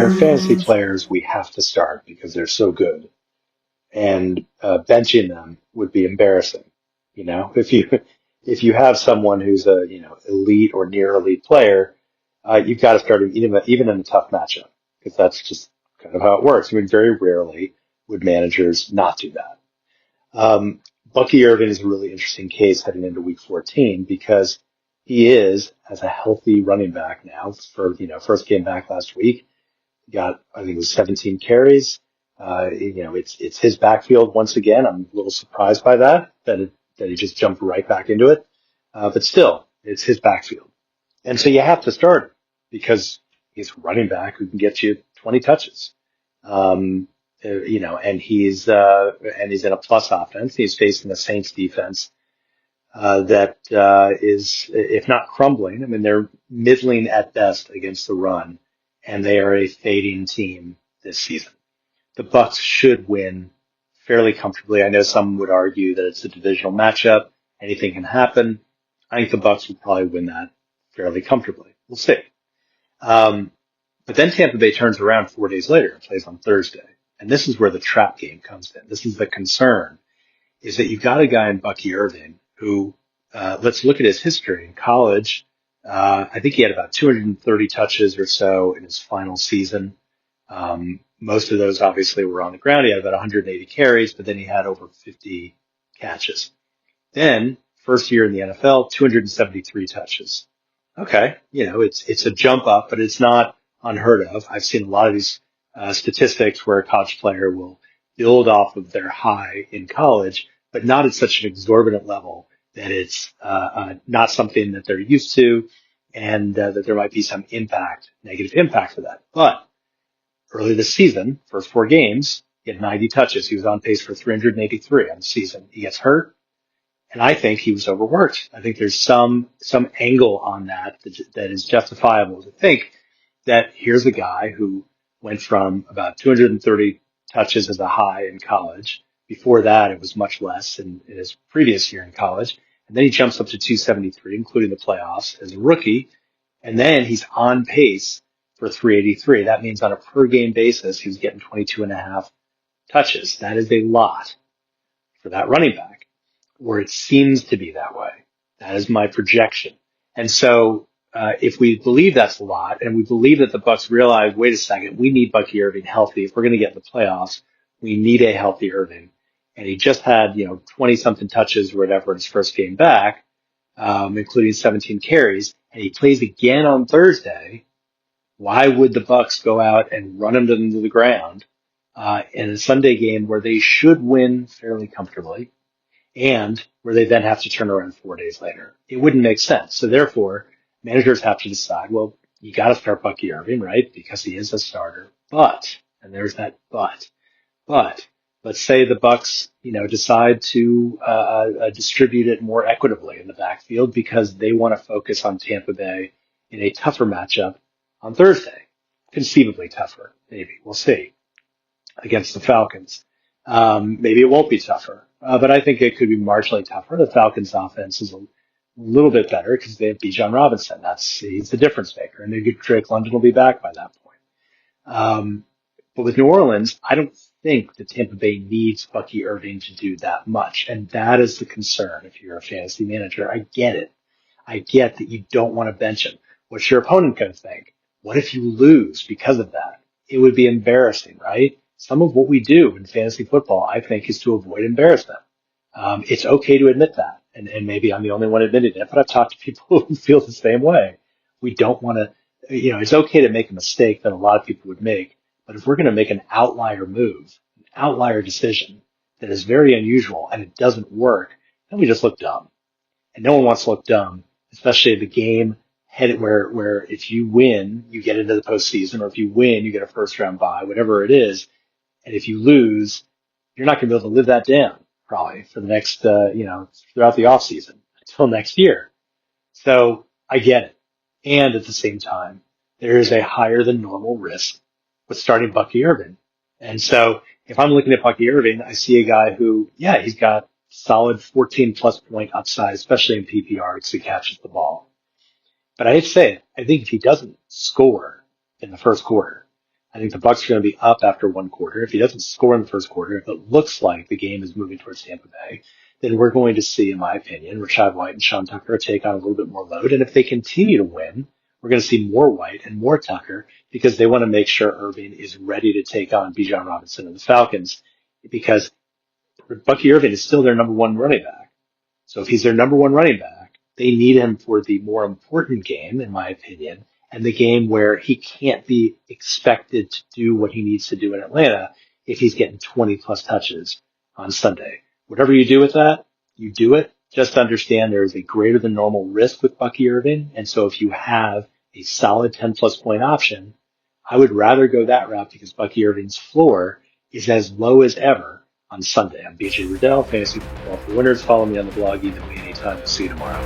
they're fantasy players we have to start because they're so good. And benching them would be embarrassing. You know, if you have someone who's a elite or near elite player, you've got to start him even in a tough matchup because that's just kind of how it works. I mean, very rarely would managers not do that. Bucky Irving is a really interesting case heading into Week 14 because he is as a healthy running back now for first game back last week. Got, I think it was 17 carries. It's his backfield once again. I'm a little surprised by that he just jumped right back into it. But still, it's his backfield. And so you have to start him because he's running back who can get you 20 touches. And he's in a plus offense. He's facing the Saints defense, that is, if not crumbling, I mean, they're middling at best against the run, and they are a fading team this season. The Bucs should win fairly comfortably. I know some would argue that it's a divisional matchup. Anything can happen. I think the Bucs will probably win that fairly comfortably. We'll see. But then Tampa Bay turns around 4 days later and plays on Thursday. And this is where the trap game comes in. This is the concern, is that you've got a guy in Bucky Irving who, let's look at his history in college. I think he had about 230 touches or so in his final season. Most of those obviously were on the ground. He had about 180 carries, but then he had over 50 catches. Then, first year in the NFL, 273 touches. Okay, it's a jump up, but it's not unheard of. I've seen a lot of these statistics where a college player will build off of their high in college, but not at such an exorbitant level that it's not something that they're used to, and that there might be some negative impact for that. But early this season, first 4 games, he had 90 touches. He was on pace for 383 on the season. He gets hurt, and I think he was overworked. I think there's some angle on that is justifiable to think that here's a guy who went from about 230 touches as a high in college. Before that, it was much less in his previous year in college. And then he jumps up to 273, including the playoffs as a rookie. And then he's on pace for 383. That means on a per game basis, he was getting 22 and a half touches. That is a lot for that running back, or it seems to be that way. That is my projection. And so, if we believe that's a lot, and we believe that the Bucs realize, wait a second, we need Bucky Irving healthy. If we're going to get in the playoffs, we need a healthy Irving. And he just had, 20 something touches or whatever in his first game back, including 17 carries, and he plays again on Thursday. Why would the Bucs go out and run him to the ground, in a Sunday game where they should win fairly comfortably and where they then have to turn around 4 days later? It wouldn't make sense. So therefore, managers have to decide, well, you got to start Bucky Irving, right? Because he is a starter. But, and there's that but, let's say the Bucs, decide to distribute it more equitably in the backfield because they want to focus on Tampa Bay in a tougher matchup on Thursday. Conceivably tougher, maybe. We'll see. Against the Falcons. Maybe it won't be tougher, but I think it could be marginally tougher. The Falcons' offense is a little bit better because they have Bijan Robinson. He's the difference maker, and maybe Drake London will be back by that point. But with New Orleans, I don't think that Tampa Bay needs Bucky Irving to do that much, and that is the concern if you're a fantasy manager. I get it. I get that you don't want to bench him. What's your opponent going to think? What if you lose because of that? It would be embarrassing, right? Some of what we do in fantasy football, I think, is to avoid embarrassment. It's okay to admit that. And maybe I'm the only one admitting it, but I've talked to people who feel the same way. We don't want to, it's okay to make a mistake that a lot of people would make, but if we're going to make an outlier move, an outlier decision that is very unusual and it doesn't work, then we just look dumb. And no one wants to look dumb, especially the game headed where if you win, you get into the postseason, or if you win, you get a first round bye, whatever it is. And if you lose, you're not going to be able to live that down probably for the next, throughout the off season until next year. So I get it. And at the same time, there is a higher than normal risk with starting Bucky Irving. And so if I'm looking at Bucky Irving, I see a guy who, he's got solid 14 plus point upside, especially in PPR because he catches the ball. But I hate to say it, I think if he doesn't score in the first quarter, I think the Bucks are going to be up after one quarter. If he doesn't score in the first quarter, if it looks like the game is moving towards Tampa Bay, then we're going to see, in my opinion, Rashad White and Sean Tucker take on a little bit more load. And if they continue to win, we're going to see more White and more Tucker because they want to make sure Irving is ready to take on Bijan Robinson and the Falcons because Bucky Irving is still their number one running back. So if he's their number one running back, they need him for the more important game, in my opinion, and the game where he can't be expected to do what he needs to do in Atlanta if he's getting 20 plus touches on Sunday. Whatever you do with that, you do it. Just understand there is a greater than normal risk with Bucky Irving. And so if you have a solid 10 plus point option, I would rather go that route because Bucky Irving's floor is as low as ever on Sunday. I'm BJ Riddell, Fantasy Football for Winners. Follow me on the blog either way anytime. We'll see you tomorrow.